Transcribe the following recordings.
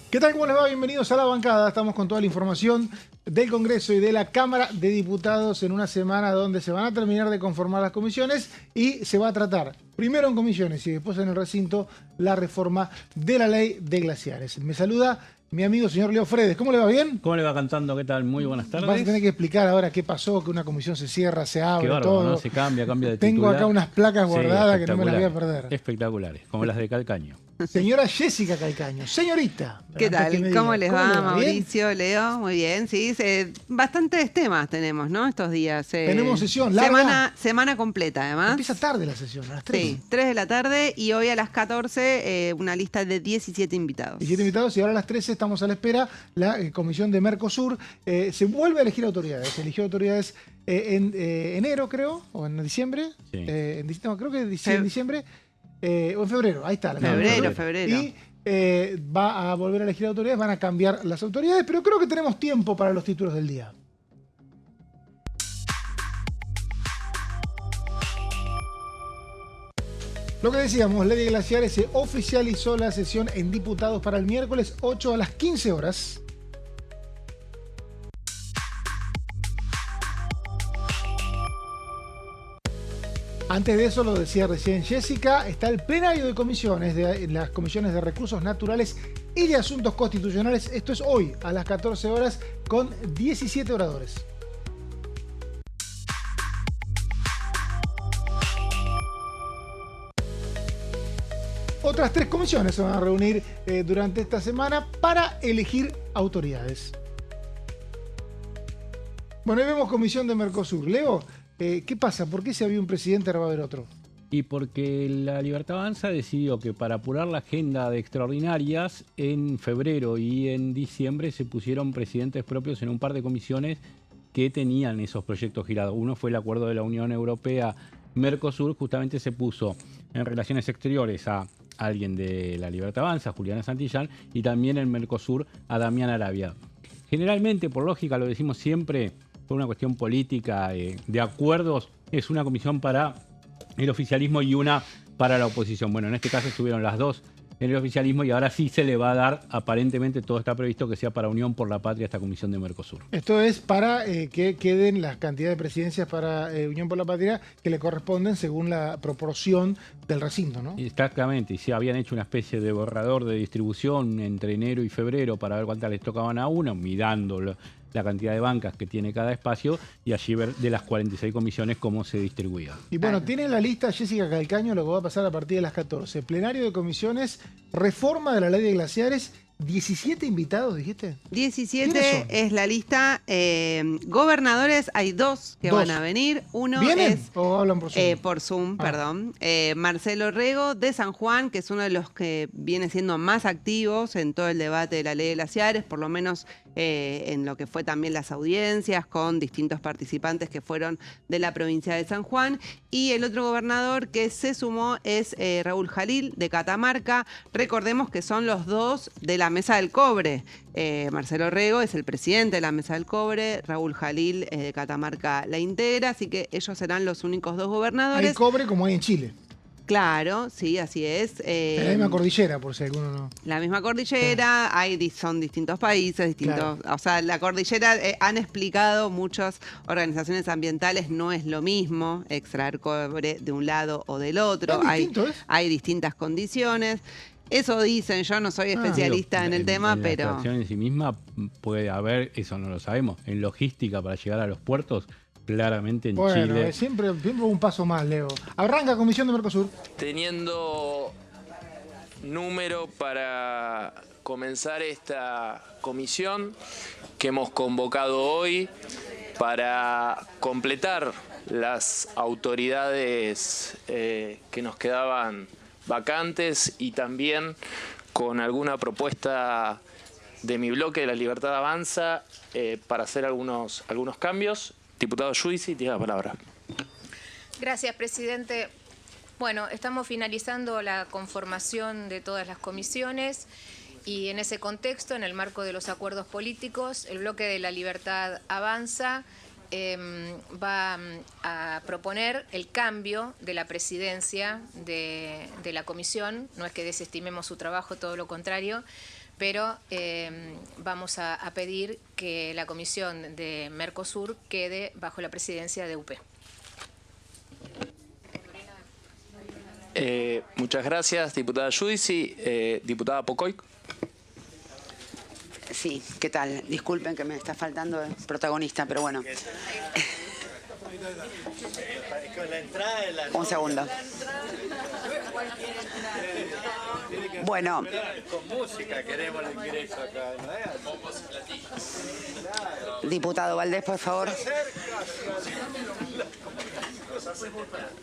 ¿Qué tal? ¿Cómo les va? Bienvenidos a La Bancada. Estamos con toda la información del Congreso y de la Cámara de Diputados en una semana donde se van a terminar de conformar las comisiones y se va a tratar, primero en comisiones y después en el recinto, la reforma de la ley de glaciares. Me saluda mi amigo señor Leo Fredes. ¿Cómo le va? ¿Bien? ¿Cómo le va cantando? ¿Qué tal? Muy buenas tardes. Vas a tener que explicar ahora qué pasó, que una comisión se cierra, se abre, Qué bárbaro, todo. ¿no? Se cambia de Tengo titular. acá unas placas guardadas que no me las voy a perder. Espectaculares, como las de Calcaño. Señora Jessica Calcaño, señorita. ¿Qué tal? ¿Cómo les va, Mauricio, Leo? Muy bien, sí. Bastantes temas tenemos, ¿no? Estos días. Tenemos sesión larga. Semana completa, además. Empieza tarde la sesión, a las 3. Sí, 3 de la tarde y hoy a las 14 una lista de 17 invitados. 17 invitados y ahora a las 13 estamos a la espera. La Comisión de Mercosur se vuelve a elegir autoridades. Se eligió autoridades en enero, creo, o en diciembre. Sí. No, creo que en diciembre. O en febrero, ahí está. Febrero. Y va a volver a elegir autoridades, van a cambiar las autoridades, pero creo que tenemos tiempo para los títulos del día. Lo que decíamos, ley de glaciares, se oficializó la sesión en diputados para el miércoles 8 a las 15 horas. Antes de eso, lo decía recién Jessica, está el plenario de comisiones, de las comisiones de recursos naturales y de asuntos constitucionales. Esto es hoy, a las 14 horas, con 17 oradores. Otras 3 comisiones se van a reunir durante esta semana para elegir autoridades. Bueno, ahí vemos Comisión de Mercosur. Leo, ¿qué pasa? ¿Por qué si había un presidente ahora va a haber otro? Y porque la Libertad Avanza decidió que para apurar la agenda de extraordinarias, en febrero y en diciembre se pusieron presidentes propios en un par de comisiones que tenían esos proyectos girados. Uno fue el acuerdo de la Unión Europea-Mercosur, justamente se puso en Relaciones Exteriores a alguien de la Libertad Avanza, Juliana Santillán, y también en Mercosur a Damián Arabia. Generalmente, por lógica, lo decimos siempre, por una cuestión política de acuerdos, es una comisión para el oficialismo y una para la oposición. Bueno, en este caso estuvieron las dos en el oficialismo y ahora sí se le va a dar, aparentemente todo está previsto que sea para Unión por la Patria esta comisión de Mercosur. Esto es para que queden las cantidades de presidencias para Unión por la Patria que le corresponden según la proporción del recinto, ¿no? Exactamente, y se habían hecho una especie de borrador de distribución entre enero y febrero para ver cuántas les tocaban a uno, mirando la cantidad de bancas que tiene cada espacio y allí ver de las 46 comisiones cómo se distribuía. Y bueno, tiene en la lista Jessica Calcaño lo que va a pasar a partir de las 14. Plenario de comisiones, reforma de la ley de glaciares, 17 invitados, dijiste. 17 es la lista. Gobernadores, hay 2 que van a venir. Uno ¿Vienen es o hablan por Zoom? Por Zoom, perdón. Marcelo Rego de San Juan, que es uno de los que viene siendo más activos en todo el debate de la ley de glaciares, por lo menos en lo que fue también las audiencias con distintos participantes que fueron de la provincia de San Juan. Y el otro gobernador que se sumó es Raúl Jalil de Catamarca. Recordemos que son los dos de la Mesa del Cobre. Marcelo Rego es el presidente de la Mesa del Cobre, Raúl Jalil de Catamarca la integra, así que ellos serán los únicos 2 gobernadores. Hay cobre como hay en Chile. Claro, sí, así es. En la misma cordillera, por si alguno no. La misma cordillera, son distintos países, distintos. Claro. O sea, la cordillera, han explicado muchas organizaciones ambientales, no es lo mismo extraer cobre de un lado o del otro. Hay distintas condiciones. Eso dicen, yo no soy especialista en el tema, pero... La extracción en sí misma puede haber, eso no lo sabemos, en logística para llegar a los puertos, claramente en Chile. Siempre un paso más, Leo. Arranca Comisión de Mercosur. Teniendo número para comenzar esta comisión que hemos convocado hoy para completar las autoridades que nos quedaban vacantes y también con alguna propuesta de mi bloque de la Libertad Avanza para hacer algunos cambios. Diputado Judici, tiene la palabra. Gracias, presidente. Bueno, estamos finalizando la conformación de todas las comisiones y en ese contexto, en el marco de los acuerdos políticos, el bloque de la Libertad Avanza va a proponer el cambio de la presidencia de la comisión. No es que desestimemos su trabajo, todo lo contrario, pero vamos a pedir que la comisión de Mercosur quede bajo la presidencia de UP. Muchas gracias, diputada Giudici. Diputada Pocoy. Sí, ¿qué tal? Disculpen que me está faltando el protagonista, pero bueno. Un segundo. Bueno. Con música queremos el ingreso acá, ¿no? Diputado Valdés, por favor.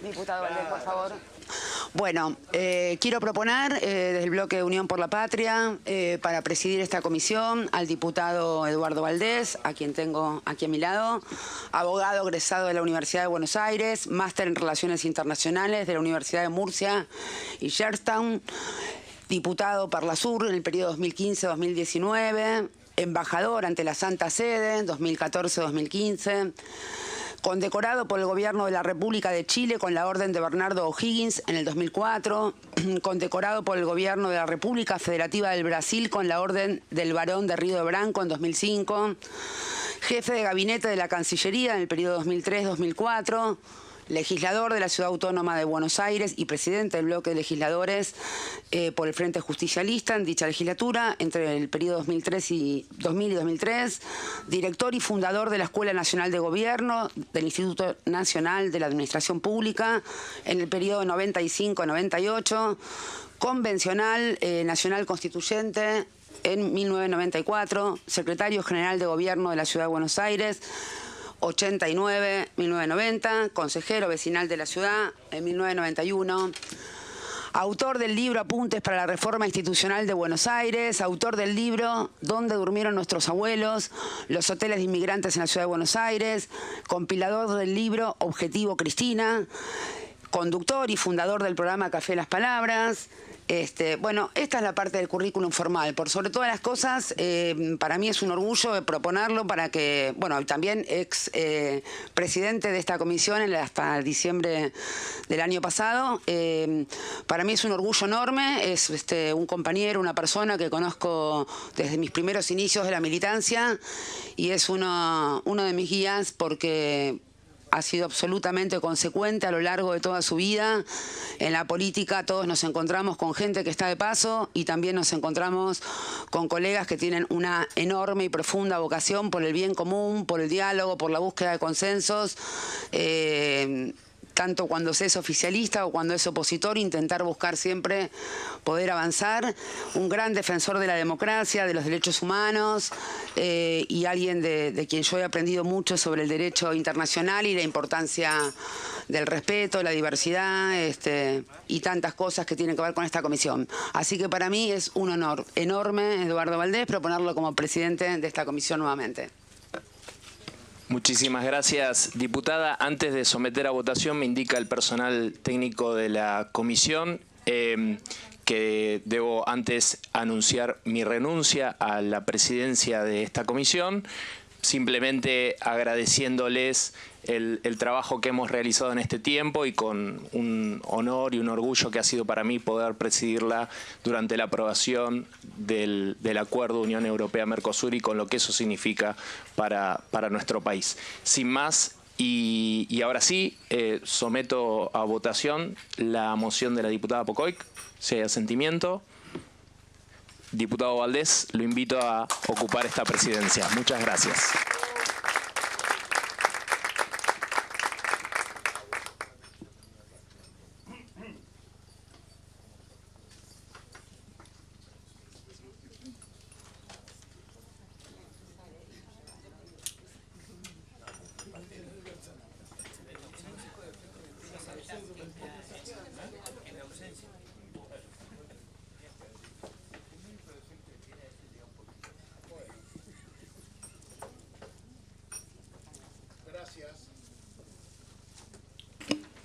Diputado Valdés, por favor. Bueno, quiero proponer desde el bloque de Unión por la Patria para presidir esta comisión al diputado Eduardo Valdés, a quien tengo aquí a mi lado, abogado egresado de la Universidad de Buenos Aires, máster en Relaciones Internacionales de la Universidad de Murcia y Georgetown, diputado Parlasur en el periodo 2015-2019, embajador ante la Santa Sede 2014-2015, condecorado por el Gobierno de la República de Chile con la Orden de Bernardo O'Higgins en el 2004, condecorado por el Gobierno de la República Federativa del Brasil con la Orden del Barón de Río de Branco en 2005, jefe de gabinete de la Cancillería en el periodo 2003-2004, legislador de la Ciudad Autónoma de Buenos Aires y presidente del bloque de legisladores por el Frente Justicialista en dicha legislatura entre el periodo 2000 y 2003, director y fundador de la Escuela Nacional de Gobierno del Instituto Nacional de la Administración Pública en el periodo 95-98, convencional nacional constituyente en 1994, secretario general de Gobierno de la Ciudad de Buenos Aires 89-1990, consejero vecinal de la ciudad en 1991, autor del libro Apuntes para la Reforma Institucional de Buenos Aires, autor del libro ¿Dónde durmieron nuestros abuelos? Los hoteles de inmigrantes en la ciudad de Buenos Aires, compilador del libro Objetivo Cristina, conductor y fundador del programa Café Las Palabras. Bueno, esta es la parte del currículum formal. Por sobre todas las cosas, para mí es un orgullo proponerlo para que, bueno, también ex presidente de esta comisión hasta diciembre del año pasado. Para mí es un orgullo enorme, es un compañero, una persona que conozco desde mis primeros inicios de la militancia y es uno de mis guías porque ha sido absolutamente consecuente a lo largo de toda su vida. En la política todos nos encontramos con gente que está de paso y también nos encontramos con colegas que tienen una enorme y profunda vocación por el bien común, por el diálogo, por la búsqueda de consensos. Tanto cuando se es oficialista o cuando es opositor, intentar buscar siempre poder avanzar. Un gran defensor de la democracia, de los derechos humanos y alguien de quien yo he aprendido mucho sobre el derecho internacional y la importancia del respeto, la diversidad y tantas cosas que tienen que ver con esta comisión. Así que para mí es un honor enorme, Eduardo Valdés, proponerlo como presidente de esta comisión nuevamente. Muchísimas gracias, diputada. Antes de someter a votación, me indica el personal técnico de la comisión que debo antes anunciar mi renuncia a la presidencia de esta comisión, simplemente agradeciéndoles el trabajo que hemos realizado en este tiempo y con un honor y un orgullo que ha sido para mí poder presidirla durante la aprobación del Acuerdo Unión Europea-Mercosur y con lo que eso significa para nuestro país. Sin más, y ahora sí, someto a votación la moción de la diputada Pocoy, si hay asentimiento. Diputado Valdés, lo invito a ocupar esta presidencia. Muchas gracias.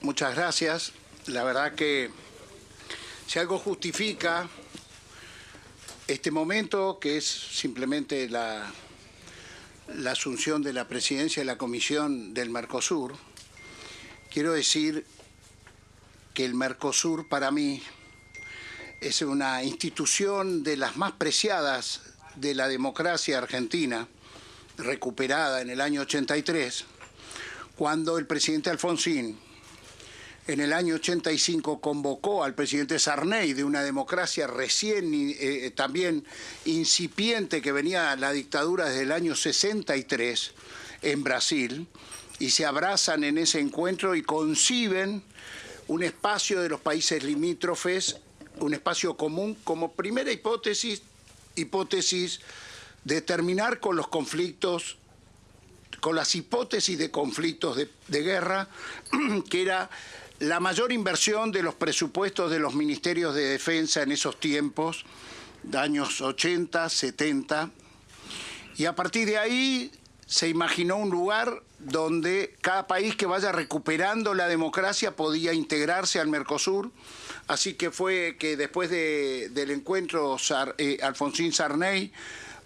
Muchas gracias. La verdad que si algo justifica este momento, que es simplemente la asunción de la presidencia de la Comisión del Mercosur, quiero decir que el Mercosur para mí es una institución de las más preciadas de la democracia argentina, recuperada en el año 83, cuando el presidente Alfonsín, en el año 85, convocó al presidente Sarney de una democracia recién, también incipiente, que venía la dictadura desde el año 63 en Brasil, y se abrazan en ese encuentro y conciben un espacio de los países limítrofes, un espacio común, como primera hipótesis de terminar con los conflictos, con las hipótesis de conflictos de guerra, que era la mayor inversión de los presupuestos de los ministerios de defensa en esos tiempos, de años 80, 70, y a partir de ahí se imaginó un lugar donde cada país que vaya recuperando la democracia podía integrarse al Mercosur. Así que fue que después del encuentro Alfonsín-Sarney,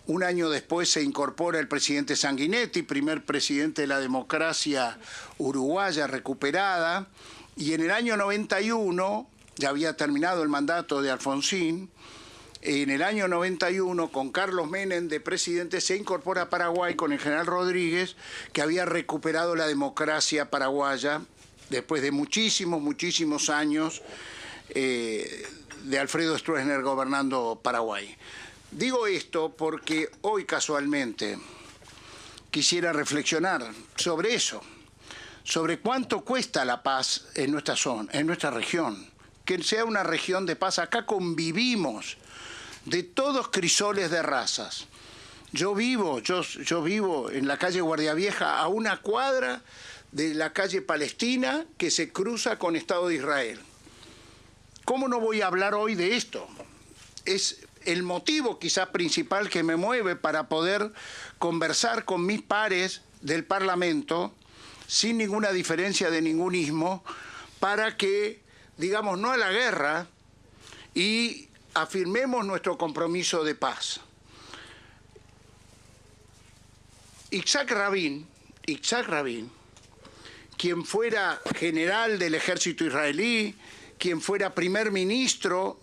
un año después se incorpora el presidente Sanguinetti, primer presidente de la democracia uruguaya recuperada, y en el año 91, ya había terminado el mandato de Alfonsín, en el año 91, con Carlos Menem de presidente, se incorpora a Paraguay con el general Rodríguez, que había recuperado la democracia paraguaya después de muchísimos años de Alfredo Stroessner gobernando Paraguay. Digo esto porque hoy casualmente quisiera reflexionar sobre eso, sobre cuánto cuesta la paz en nuestra zona, en nuestra región, que sea una región de paz. Acá convivimos de todos crisoles de razas. Yo vivo en la calle Guardia Vieja, a una cuadra de la calle Palestina que se cruza con Estado de Israel. ¿Cómo no voy a hablar hoy de esto? Es el motivo quizás principal que me mueve para poder conversar con mis pares del Parlamento sin ninguna diferencia de ningún ismo, para que digamos no a la guerra y afirmemos nuestro compromiso de paz. Yitzhak Rabin, quien fuera general del ejército israelí, quien fuera primer ministro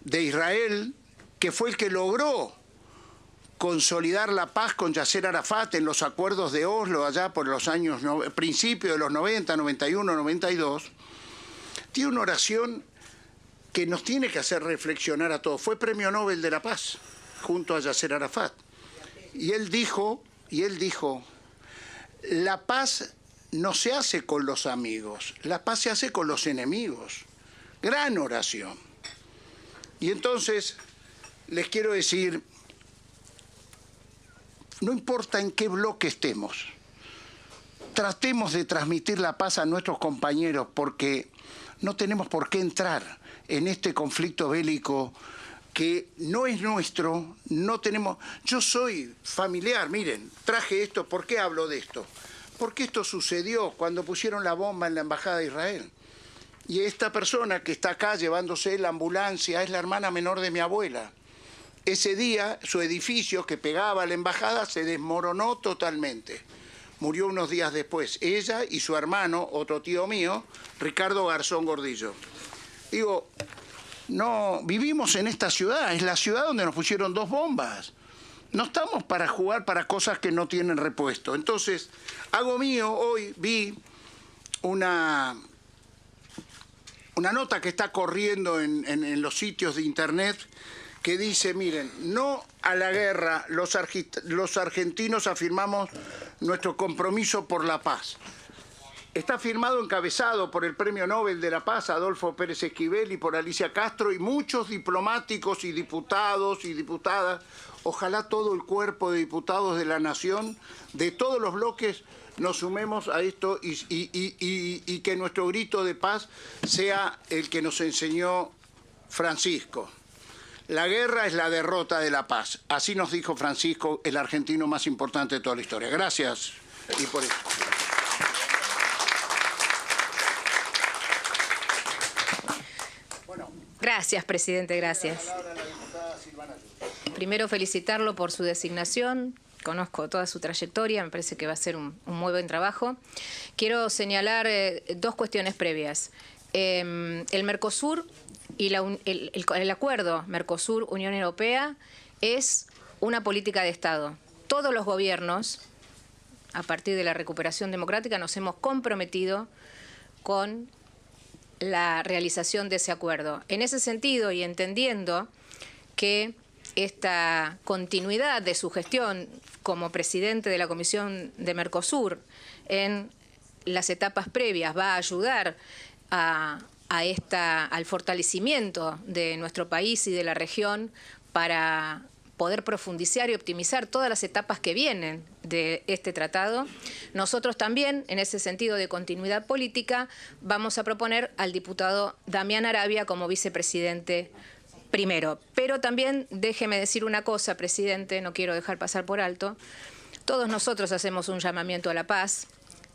de Israel, que fue el que logró consolidar la paz con Yasser Arafat en los acuerdos de Oslo, allá por los años, principios de los 90, 91, 92, tiene una oración que nos tiene que hacer reflexionar a todos. Fue premio Nobel de la Paz, junto a Yasser Arafat. Y él dijo, la paz no se hace con los amigos, la paz se hace con los enemigos. Gran oración. Y entonces les quiero decir, no importa en qué bloque estemos, tratemos de transmitir la paz a nuestros compañeros, porque no tenemos por qué entrar en este conflicto bélico que no es nuestro, no tenemos... Yo soy familiar, miren, traje esto, ¿por qué hablo de esto? Porque esto sucedió cuando pusieron la bomba en la Embajada de Israel. Y esta persona que está acá llevándose la ambulancia es la hermana menor de mi abuela. Ese día su edificio que pegaba a la embajada se desmoronó totalmente. Murió unos días después. Ella y su hermano, otro tío mío, Ricardo Garzón Gordillo. Digo, no, vivimos en esta ciudad, es la ciudad donde nos pusieron 2 bombas. No estamos para jugar para cosas que no tienen repuesto. Entonces, hago mío, hoy vi una nota que está corriendo en los sitios de internet que dice, miren, no a la guerra, los argentinos afirmamos nuestro compromiso por la paz. Está firmado, encabezado por el Premio Nobel de la Paz, Adolfo Pérez Esquivel, y por Alicia Castro, y muchos diplomáticos y diputados y diputadas. Ojalá todo el cuerpo de diputados de la Nación, de todos los bloques, nos sumemos a esto y que nuestro grito de paz sea el que nos enseñó Francisco. La guerra es la derrota de la paz. Así nos dijo Francisco, el argentino más importante de toda la historia. Gracias. Y por eso. Gracias, presidente, gracias. Primero felicitarlo por su designación. Conozco toda su trayectoria, me parece que va a ser un muy buen trabajo. Quiero señalar 2 cuestiones previas. El Mercosur y el acuerdo Mercosur-Unión Europea es una política de Estado. Todos los gobiernos, a partir de la recuperación democrática, nos hemos comprometido con la realización de ese acuerdo. En ese sentido, y entendiendo que esta continuidad de su gestión como presidente de la Comisión de Mercosur en las etapas previas va a ayudar al fortalecimiento de nuestro país y de la región para poder profundizar y optimizar todas las etapas que vienen de este tratado. Nosotros también, en ese sentido de continuidad política, vamos a proponer al diputado Damián Arabia como vicepresidente primero. Pero también déjeme decir una cosa, presidente, no quiero dejar pasar por alto. Todos nosotros hacemos un llamamiento a la paz.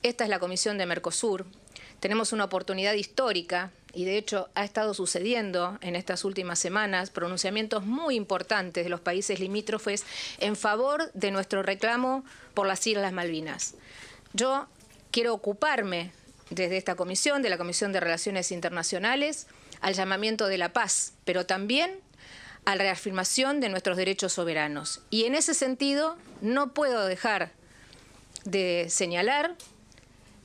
Esta es la Comisión de Mercosur. Tenemos una oportunidad histórica y de hecho ha estado sucediendo en estas últimas semanas pronunciamientos muy importantes de los países limítrofes en favor de nuestro reclamo por las Islas Malvinas. Yo quiero ocuparme desde esta comisión, de la Comisión de Relaciones Internacionales, al llamamiento de la paz, pero también a la reafirmación de nuestros derechos soberanos. Y en ese sentido no puedo dejar de señalar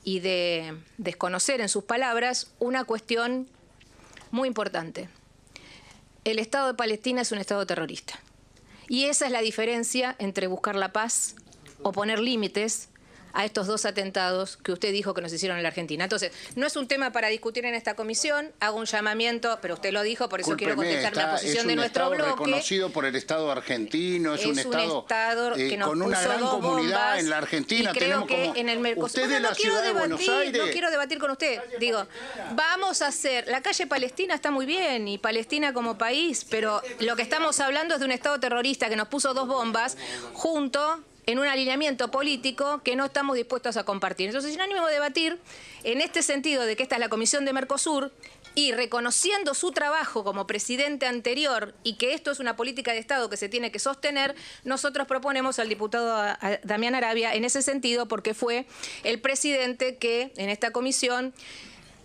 y de desconocer en sus palabras una cuestión muy importante. El Estado de Palestina es un Estado terrorista. Y esa es la diferencia entre buscar la paz o poner límites a estos dos atentados que usted dijo que nos hicieron en la Argentina. Entonces, no es un tema para discutir en esta comisión, hago un llamamiento, pero usted lo dijo, por eso quiero contestar la posición de nuestro bloque. Es un Estado reconocido por el Estado argentino, es un Estado que nos con una puso gran dos comunidad bombas, en la Argentina. Y creo tenemos que como en el Mercosur, usted de la ciudad de Buenos Aires. No quiero debatir con usted. Digo, vamos a hacer, la calle Palestina está muy bien, y Palestina como país, pero lo que estamos hablando es de un Estado terrorista que nos puso dos bombas junto en un alineamiento político que no estamos dispuestos a compartir. Entonces, sin ánimo de debatir, en este sentido de que esta es la Comisión de Mercosur, y reconociendo su trabajo como presidente anterior y que esto es una política de Estado que se tiene que sostener, nosotros proponemos al diputado Damián Arabia en ese sentido, porque fue el presidente que en esta comisión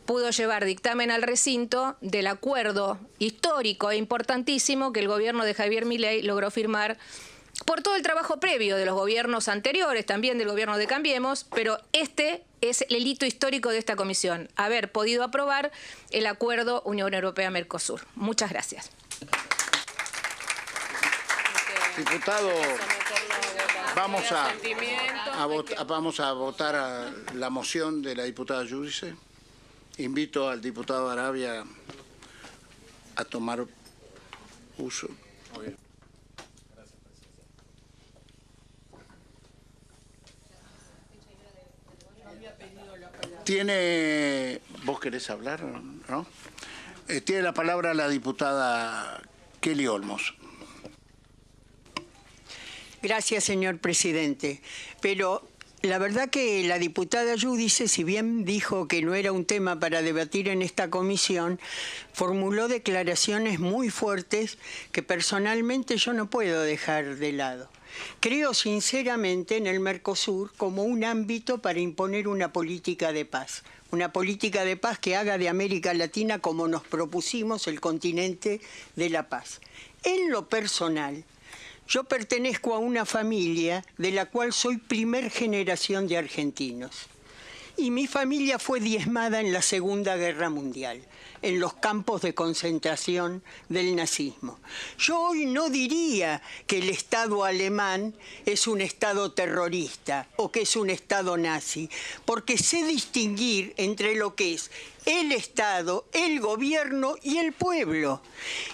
pudo llevar dictamen al recinto del acuerdo histórico e importantísimo que el gobierno de Javier Milei logró firmar por todo el trabajo previo de los gobiernos anteriores, también del gobierno de Cambiemos, pero este es el hito histórico de esta comisión, haber podido aprobar el acuerdo Unión Europea-Mercosur. Muchas gracias. Diputado, vamos a votar a la moción de la diputada Giudice. Invito al diputado Arabia a tomar uso. ¿Vos querés hablar, no? Tiene la palabra la diputada Kelly Olmos. Gracias, señor presidente. Pero la verdad que la diputada Giudice, si bien dijo que no era un tema para debatir en esta comisión, formuló declaraciones muy fuertes que personalmente yo no puedo dejar de lado. Creo sinceramente en el Mercosur como un ámbito para imponer una política de paz que haga de América Latina, como nos propusimos, el continente de la paz. En lo personal, yo pertenezco a una familia de la cual soy primer generación de argentinos. Y mi familia fue diezmada en la Segunda Guerra Mundial, en los campos de concentración del nazismo. Yo hoy no diría que el Estado alemán es un Estado terrorista o que es un Estado nazi, porque sé distinguir entre lo que es el Estado, el gobierno y el pueblo.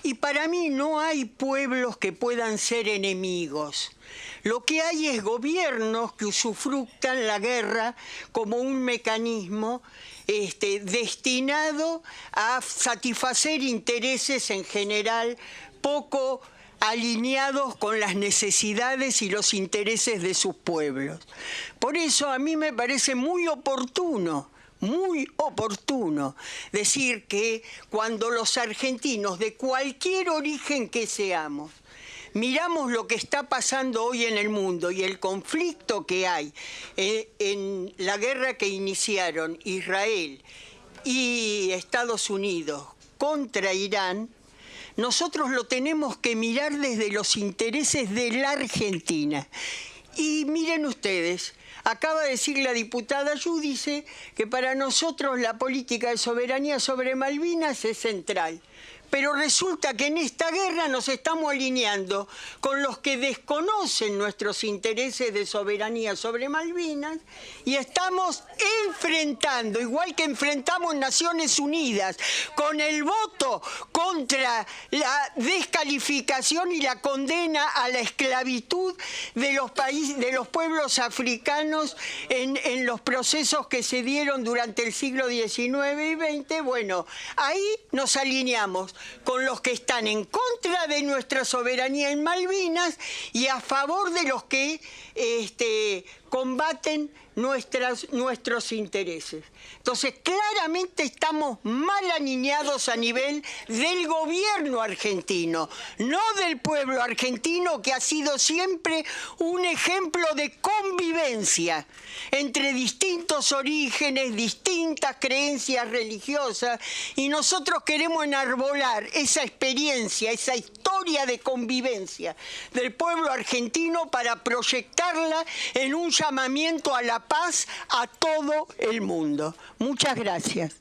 Y para mí no hay pueblos que puedan ser enemigos. Lo que hay es gobiernos que usufructan la guerra como un mecanismo destinado a satisfacer intereses en general poco alineados con las necesidades y los intereses de sus pueblos. Por eso a mí me parece muy oportuno decir que cuando los argentinos, de cualquier origen que seamos, miramos lo que está pasando hoy en el mundo y el conflicto que hay en la guerra que iniciaron Israel y Estados Unidos contra Irán, nosotros lo tenemos que mirar desde los intereses de la Argentina. Y miren ustedes, acaba de decir la diputada Giudice que para nosotros la política de soberanía sobre Malvinas es central. Pero resulta que en esta guerra nos estamos alineando con los que desconocen nuestros intereses de soberanía sobre Malvinas y estamos enfrentando, igual que enfrentamos Naciones Unidas, con el voto contra la descalificación y la condena a la esclavitud de los países, de los pueblos africanos en los procesos que se dieron durante el siglo XIX y XX. Bueno, ahí nos alineamos con los que están en contra de nuestra soberanía en Malvinas y a favor de los que combaten nuestros intereses. Entonces, claramente estamos mal alineados a nivel del gobierno argentino, no del pueblo argentino, que ha sido siempre un ejemplo de convivencia entre distintos orígenes, distintas creencias religiosas, y nosotros queremos enarbolar esa experiencia, esa historia de convivencia del pueblo argentino para proyectarla en un llamamiento a la paz a todo el mundo. Muchas gracias.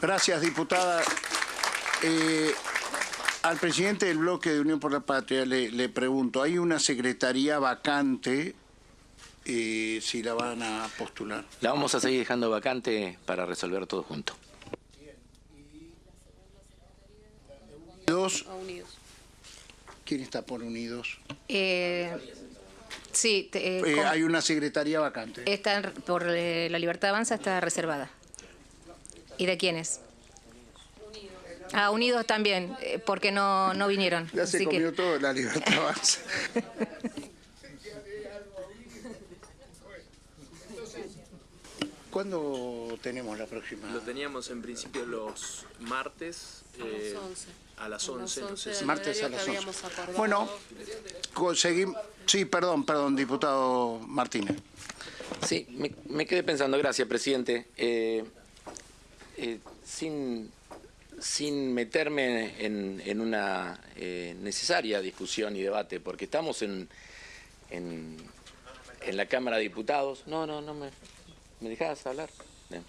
Gracias, diputada. Al presidente del bloque de Unión por la Patria le pregunto, ¿hay una secretaría vacante si la van a postular? La vamos a seguir dejando vacante para resolver todo junto. Unidos. ¿Quién está por Unidos? Sí, hay una secretaría vacante. Por la Libertad Avanza está reservada. ¿Y de quiénes? Unidos también, porque no vinieron. Ya se comió todo la Libertad Avanza. ¿Cuándo tenemos la próxima? Lo teníamos en principio los martes. A las 11. No sé si martes a las 11. Bueno, conseguimos... Sí, perdón, diputado Martínez. Sí, me quedé pensando, gracias, presidente. Sin meterme en una necesaria discusión y debate, porque estamos en la Cámara de Diputados. No, ¿me dejás hablar? Bien.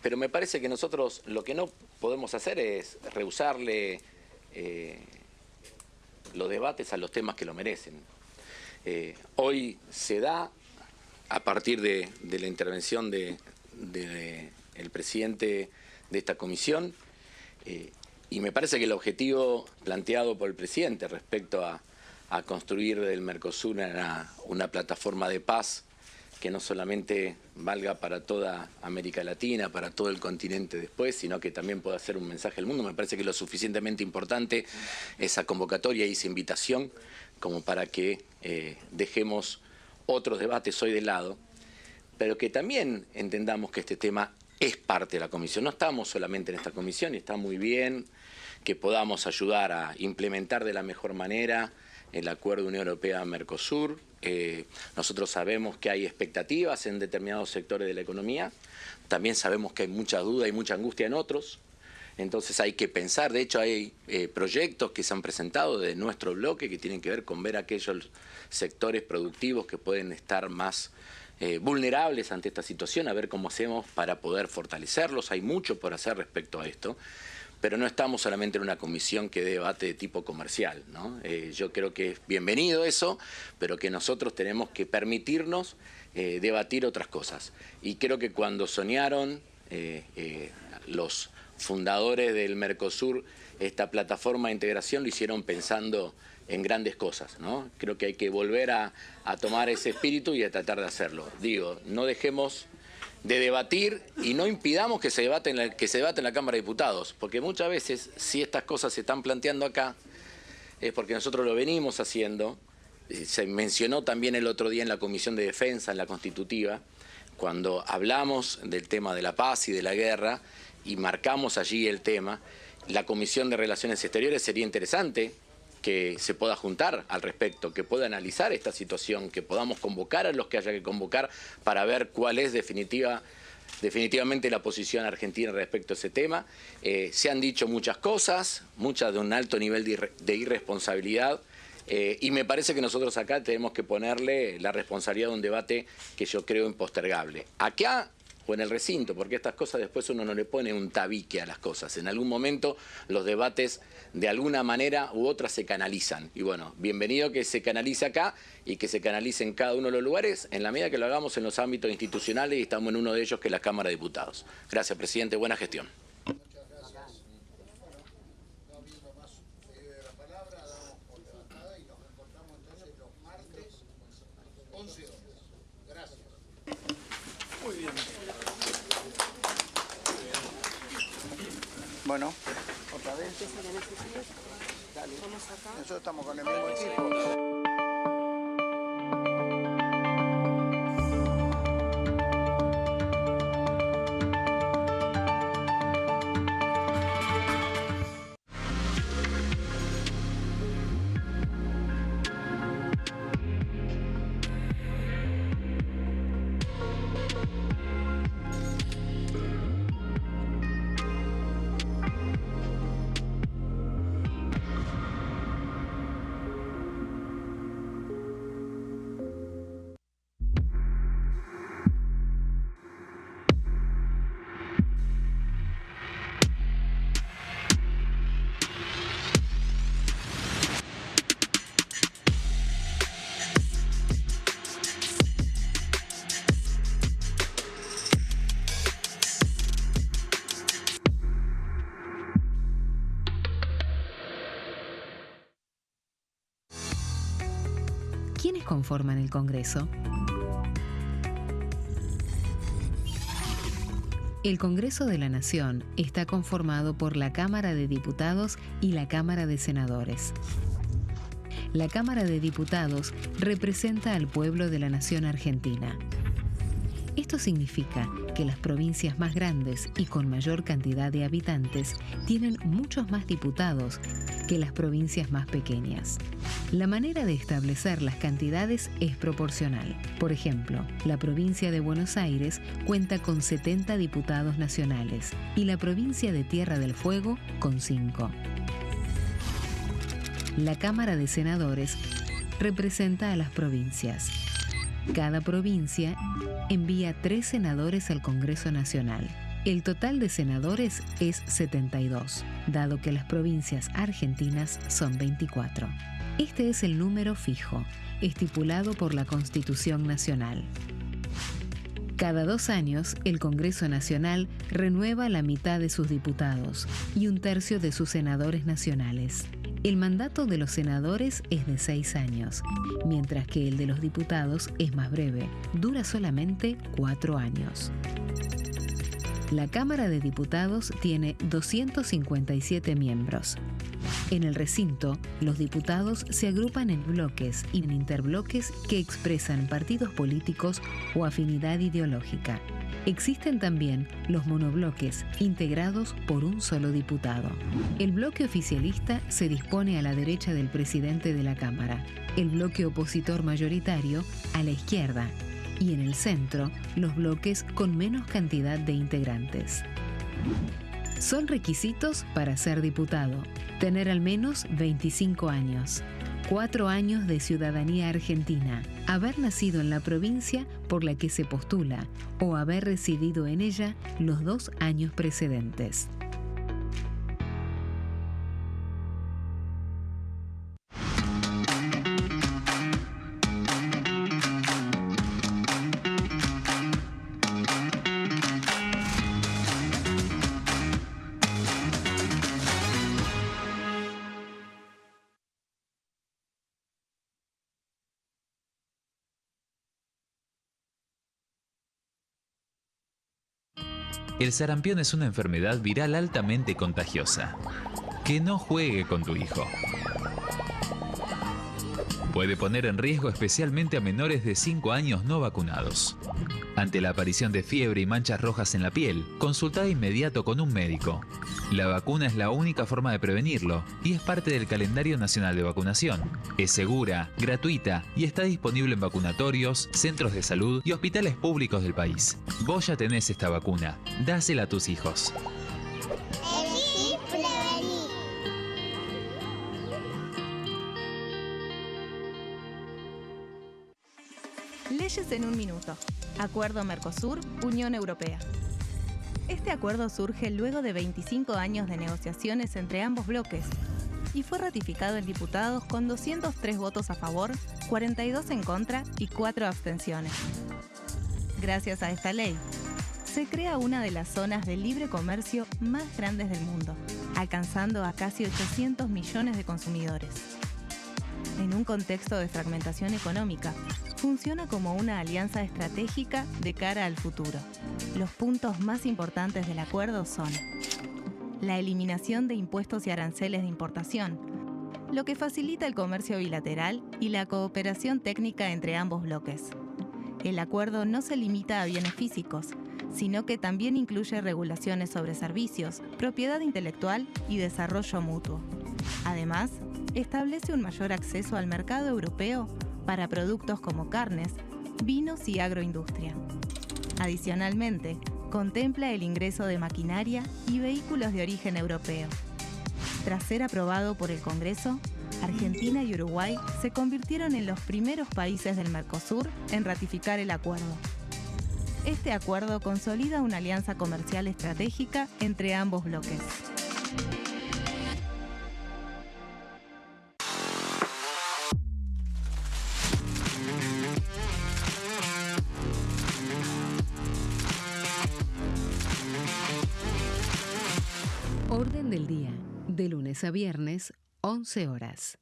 Pero me parece que nosotros lo que no podemos hacer es rehusarle los debates a los temas que lo merecen. Hoy se da, a partir de la intervención del presidente de esta comisión, y me parece que el objetivo planteado por el presidente respecto a construir del Mercosur una plataforma de paz que no solamente valga para toda América Latina, para todo el continente después, sino que también pueda ser un mensaje al mundo. Me parece que es lo suficientemente importante esa convocatoria y esa invitación como para que dejemos otros debates hoy de lado, pero que también entendamos que este tema es parte de la comisión. No estamos solamente en esta comisión y está muy bien que podamos ayudar a implementar de la mejor manera el acuerdo Unión Europea-Mercosur. Nosotros sabemos que hay expectativas en determinados sectores de la economía, también sabemos que hay mucha duda y mucha angustia en otros, entonces hay que pensar, de hecho hay proyectos que se han presentado de nuestro bloque que tienen que ver con ver aquellos sectores productivos que pueden estar más vulnerables ante esta situación, a ver cómo hacemos para poder fortalecerlos. Hay mucho por hacer respecto a esto, pero no estamos solamente en una comisión que dé debate de tipo comercial, ¿no? Yo creo que es bienvenido eso, pero que nosotros tenemos que permitirnos debatir otras cosas. Y creo que cuando soñaron los fundadores del Mercosur esta plataforma de integración, lo hicieron pensando en grandes cosas, ¿no? Creo que hay que volver a tomar ese espíritu y a tratar de hacerlo. Digo, no dejemos de debatir y no impidamos que se debate en la Cámara de Diputados, porque muchas veces, si estas cosas se están planteando acá, es porque nosotros lo venimos haciendo. Se mencionó también el otro día en la Comisión de Defensa, en la Constitutiva, cuando hablamos del tema de la paz y de la guerra, y marcamos allí el tema. La Comisión de Relaciones Exteriores sería interesante que se pueda juntar al respecto, que pueda analizar esta situación, que podamos convocar a los que haya que convocar para ver cuál es definitivamente la posición argentina respecto a ese tema. Se han dicho muchas cosas, muchas de un alto nivel de irresponsabilidad, y me parece que nosotros acá tenemos que ponerle la responsabilidad de un debate que yo creo impostergable. Acá o en el recinto, porque estas cosas después uno no le pone un tabique a las cosas. En algún momento los debates de alguna manera u otra se canalizan. Y bueno, bienvenido que se canalice acá y que se canalice en cada uno de los lugares en la medida que lo hagamos en los ámbitos institucionales, y estamos en uno de ellos que es la Cámara de Diputados. Gracias, presidente. Buena gestión. Bueno, otra vez. Dale. Nosotros estamos con el mismo equipo. ¿Quiénes conforman el Congreso? El Congreso de la Nación está conformado por la Cámara de Diputados y la Cámara de Senadores. La Cámara de Diputados representa al pueblo de la nación argentina. Esto significa que las provincias más grandes y con mayor cantidad de habitantes tienen muchos más diputados que las provincias más pequeñas. La manera de establecer las cantidades es proporcional. Por ejemplo, la provincia de Buenos Aires cuenta con 70 diputados nacionales y la provincia de Tierra del Fuego con 5. La Cámara de Senadores representa a las provincias. Cada provincia envía 3 senadores al Congreso Nacional. El total de senadores es 72, dado que las provincias argentinas son 24. Este es el número fijo, estipulado por la Constitución Nacional. Cada 2 años, el Congreso Nacional renueva la mitad de sus diputados y 1/3 de sus senadores nacionales. El mandato de los senadores es de 6 años, mientras que el de los diputados es más breve, dura solamente 4 años. La Cámara de Diputados tiene 257 miembros. En el recinto, los diputados se agrupan en bloques y en interbloques que expresan partidos políticos o afinidad ideológica. Existen también los monobloques, integrados por un solo diputado. El bloque oficialista se dispone a la derecha del presidente de la Cámara, el bloque opositor mayoritario a la izquierda, y en el centro, los bloques con menos cantidad de integrantes. Son requisitos para ser diputado: tener al menos 25 años, 4 años de ciudadanía argentina, haber nacido en la provincia por la que se postula o haber residido en ella los 2 años precedentes. El sarampión es una enfermedad viral altamente contagiosa. Que no juegue con tu hijo. Puede poner en riesgo especialmente a menores de 5 años no vacunados. Ante la aparición de fiebre y manchas rojas en la piel, consulta de inmediato con un médico. La vacuna es la única forma de prevenirlo y es parte del calendario nacional de vacunación. Es segura, gratuita y está disponible en vacunatorios, centros de salud y hospitales públicos del país. Vos ya tenés esta vacuna. Dásela a tus hijos. Elegí prevenir. Leyes en un minuto. Acuerdo Mercosur-Unión Europea. Este acuerdo surge luego de 25 años de negociaciones entre ambos bloques y fue ratificado en diputados con 203 votos a favor, 42 en contra y 4 abstenciones. Gracias a esta ley, se crea una de las zonas de libre comercio más grandes del mundo, alcanzando a casi 800 millones de consumidores. En un contexto de fragmentación económica, funciona como una alianza estratégica de cara al futuro. Los puntos más importantes del acuerdo son la eliminación de impuestos y aranceles de importación, lo que facilita el comercio bilateral y la cooperación técnica entre ambos bloques. El acuerdo no se limita a bienes físicos, sino que también incluye regulaciones sobre servicios, propiedad intelectual y desarrollo mutuo. Además, establece un mayor acceso al mercado europeo para productos como carnes, vinos y agroindustria. Adicionalmente, contempla el ingreso de maquinaria y vehículos de origen europeo. Tras ser aprobado por el Congreso, Argentina y Uruguay se convirtieron en los primeros países del Mercosur en ratificar el acuerdo. Este acuerdo consolida una alianza comercial estratégica entre ambos bloques. Orden del día, de lunes a viernes, 11 horas.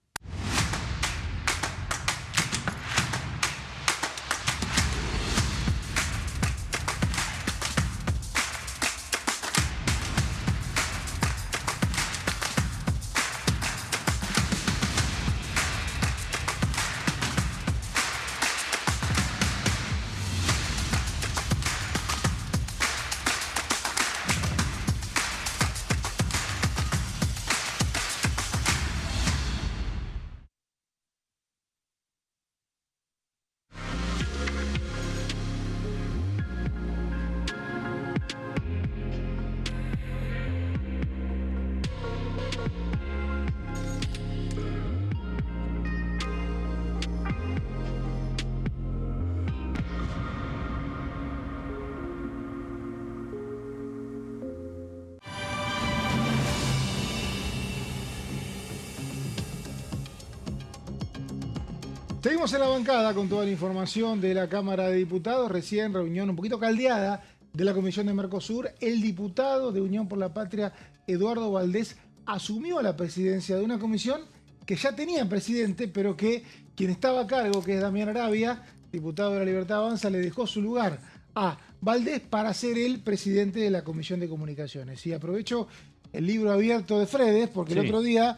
Seguimos en la bancada con toda la información de la Cámara de Diputados. Recién reunión un poquito caldeada de la Comisión de Mercosur. El diputado de Unión por la Patria, Eduardo Valdés, asumió la presidencia de una comisión que ya tenía presidente, pero que quien estaba a cargo, que es Damián Arabia, diputado de la Libertad Avanza, le dejó su lugar a Valdés para ser el presidente de la Comisión de Comunicaciones. Y aprovecho el libro abierto de Fredes, porque el otro día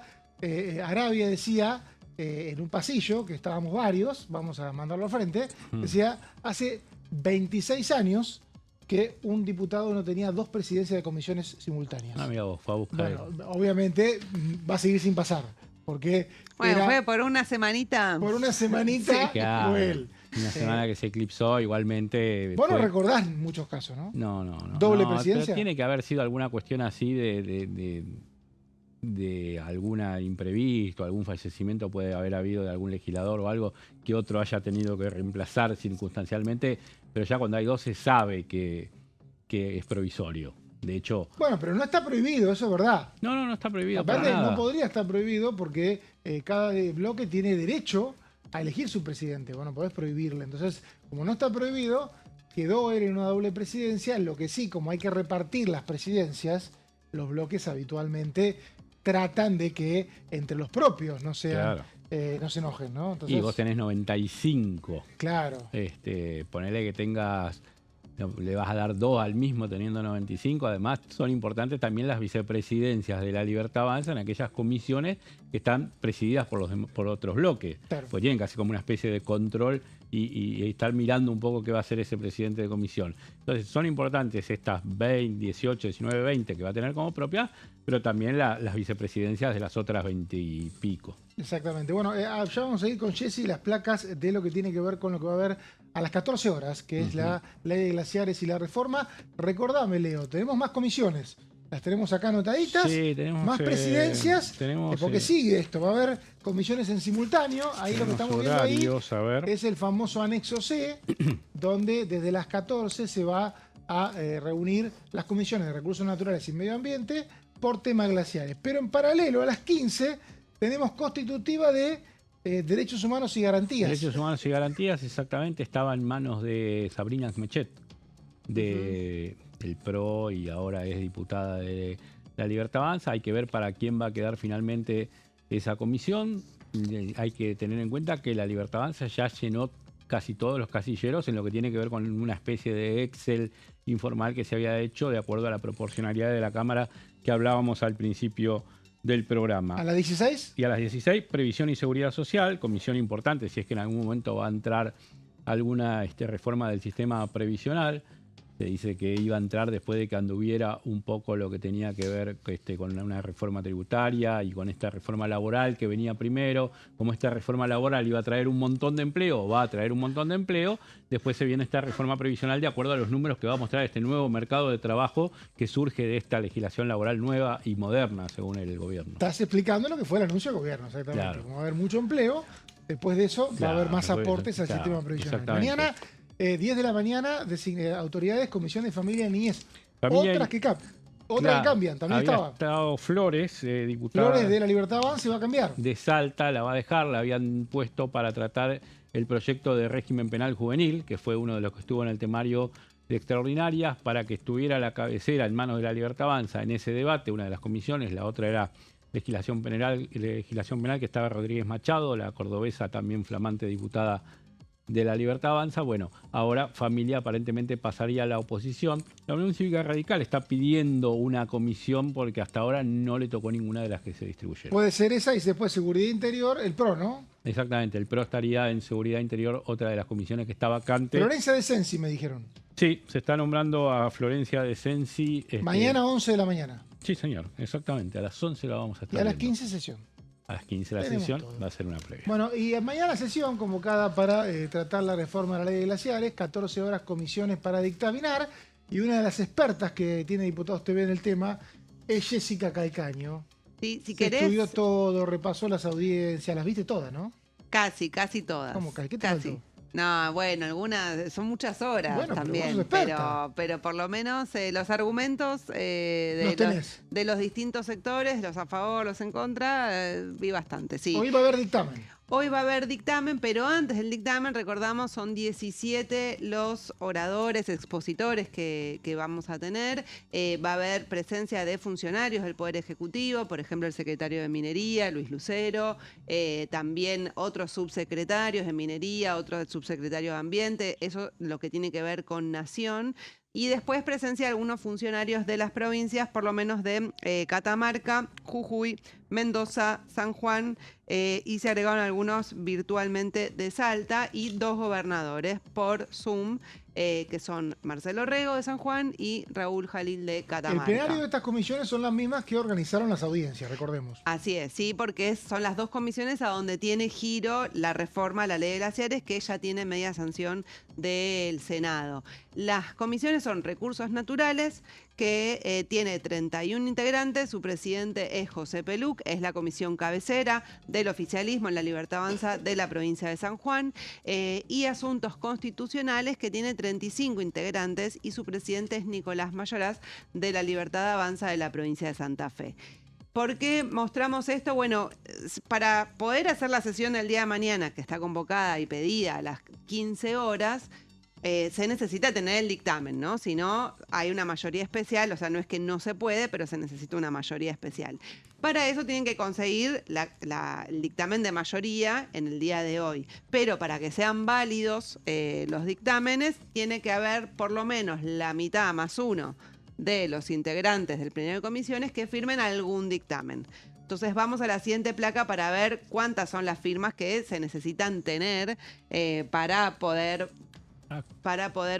Arabia decía, en un pasillo, que estábamos varios, vamos a mandarlo al frente, decía, hace 26 años que un diputado no tenía 2 presidencias de comisiones simultáneas. Ah, mira vos, fue a buscar. Bueno, obviamente va a seguir sin pasar, porque bueno, fue por una semanita. Por una semanita, claro, él. Una semana que se eclipsó, igualmente. Vos no recordás muchos casos, ¿no? No. ¿Doble presidencia? Pero tiene que haber sido alguna cuestión así de alguna imprevisto, algún fallecimiento puede haber habido de algún legislador o algo que otro haya tenido que reemplazar circunstancialmente, pero ya cuando hay 2 se sabe que es provisorio. De hecho... Bueno, pero no está prohibido, eso es verdad. No está prohibido. Aparte, para nada. no podría estar prohibido porque cada bloque tiene derecho a elegir su presidente. Bueno, podés prohibirle. Entonces, como no está prohibido, quedó él en una doble presidencia. Lo que sí, como hay que repartir las presidencias, los bloques habitualmente tratan de que entre los propios no sean, no se enojen, ¿no? Entonces, y vos tenés 95. Claro. Ponele que tengas le vas a dar 2 al mismo teniendo 95. Además, son importantes también las vicepresidencias de la Libertad Avanza en aquellas comisiones que están presididas por otros bloques. Claro. Pues tienen casi como una especie de control y estar mirando un poco qué va a hacer ese presidente de comisión. Entonces, son importantes estas 20, 18, 19, 20 que va a tener como propia, pero también las vicepresidencias de las otras 20 y pico. Exactamente. Bueno, ya vamos a ir con Jessy las placas de lo que tiene que ver con lo que va a haber a las 14 horas, que es la ley de glaciares y la reforma. Recordame, Leo, tenemos más comisiones. Las tenemos acá anotaditas. Sí, tenemos más presidencias. Porque sigue esto. Va a haber comisiones en simultáneo. Ahí lo que estamos viendo ahí es el famoso anexo C, donde desde las 14 se va a reunir las comisiones de recursos naturales y medio ambiente por temas glaciares. Pero en paralelo, a las 15, tenemos constitutiva de derechos humanos y garantías. Derechos humanos y garantías, exactamente, estaba en manos de Sabrina Smechet, del PRO, y ahora es diputada de la Libertad Avanza. Hay que ver para quién va a quedar finalmente esa comisión. Hay que tener en cuenta que la Libertad Avanza ya llenó casi todos los casilleros en lo que tiene que ver con una especie de Excel informal que se había hecho de acuerdo a la proporcionalidad de la Cámara que hablábamos al principio del programa. ¿A las 16? Y a las 16, Previsión y Seguridad Social, comisión importante si es que en algún momento va a entrar alguna reforma del sistema previsional. Se dice que iba a entrar después de que anduviera un poco lo que tenía que ver con una reforma tributaria y con esta reforma laboral que venía primero. Como esta reforma laboral iba a traer un montón de empleo, va a traer un montón de empleo, después se viene esta reforma previsional de acuerdo a los números que va a mostrar este nuevo mercado de trabajo que surge de esta legislación laboral nueva y moderna, según el gobierno. Estás explicando lo que fue el anuncio del gobierno, exactamente. Claro. Como va a haber mucho empleo, después de eso va a haber más aportes al sistema previsional. Mañana, 10 de la mañana, autoridades, Comisión de Familia y Niñez. Otras que cambian, también había estado Flores, diputada. Flores de la Libertad Avanza, se va a cambiar. De Salta, la va a dejar, la habían puesto para tratar el proyecto de régimen penal juvenil, que fue uno de los que estuvo en el temario de extraordinarias, para que estuviera la cabecera en manos de la Libertad Avanza en ese debate, una de las comisiones, la otra era legislación penal, que estaba Rodríguez Machado, la cordobesa también flamante diputada de la Libertad Avanza. Bueno, ahora Familia aparentemente pasaría a la oposición. La Unión Cívica Radical está pidiendo una comisión porque hasta ahora no le tocó ninguna de las que se distribuyeron. Puede ser esa y después Seguridad Interior, el PRO, ¿no? Exactamente, el PRO estaría en Seguridad Interior, otra de las comisiones que está vacante. Florencia de Sensi, me dijeron. Sí, se está nombrando a Florencia de Sensi. Mañana 11 de la mañana. Sí, señor, exactamente, a las 11 la vamos a estar Y a las viendo. 15 sesión. A las 15 la sesión va a ser una previa. Bueno, y mañana sesión convocada para tratar la reforma de la ley de glaciares, 14 horas comisiones para dictaminar, y una de las expertas que tiene Diputados TV en el tema es Jessica Calcaño. Sí, si Se querés, estudió todo, repasó las audiencias, las viste todas, ¿no? casi todas. ¿Cómo casi? ¿Qué te Casi. faltó? No, bueno, algunas son muchas horas Bueno, pero también, vos sos experta. pero por lo menos los argumentos Los de tenés. los distintos sectores, los a favor, los en contra, vi bastante, sí. Hoy va a haber dictamen. Hoy va a haber dictamen, pero antes del dictamen, recordamos, son 17 los oradores, expositores que vamos a tener. Va a haber presencia de funcionarios del Poder Ejecutivo, por ejemplo, el secretario de Minería, Luis Lucero, también otros subsecretarios de Minería, otro subsecretario de Ambiente, eso lo que tiene que ver con Nación. Y después presencia de algunos funcionarios de las provincias, por lo menos de Catamarca, Jujuy, Mendoza, San Juan, y se agregaron algunos virtualmente de Salta y 2 gobernadores por Zoom, que son Marcelo Rego de San Juan y Raúl Jalil de Catamarca. El plenario de estas comisiones son las mismas que organizaron las audiencias, recordemos. Así es, sí, porque son las 2 comisiones a donde tiene giro la reforma a la ley de glaciares, que ya tiene media sanción del Senado. Las comisiones son Recursos Naturales, que tiene 31 integrantes. Su presidente es José Peluc, es la comisión cabecera del oficialismo en la Libertad Avanza de la provincia de San Juan. Y Asuntos Constitucionales, que tiene 35 integrantes, y su presidente es Nicolás Mayoraz de la Libertad Avanza de la provincia de Santa Fe. ¿Por qué mostramos esto? Bueno, para poder hacer la sesión del día de mañana, que está convocada y pedida a las 15 horas, se necesita tener el dictamen, ¿no? Si no, hay una mayoría especial, o sea, no es que no se puede, pero se necesita una mayoría especial. Para eso tienen que conseguir el dictamen de mayoría en el día de hoy. Pero para que sean válidos los dictámenes, tiene que haber por lo menos la mitad más uno de los integrantes del plenario de comisiones que firmen algún dictamen. Entonces vamos a la siguiente placa para ver cuántas son las firmas que se necesitan tener para poder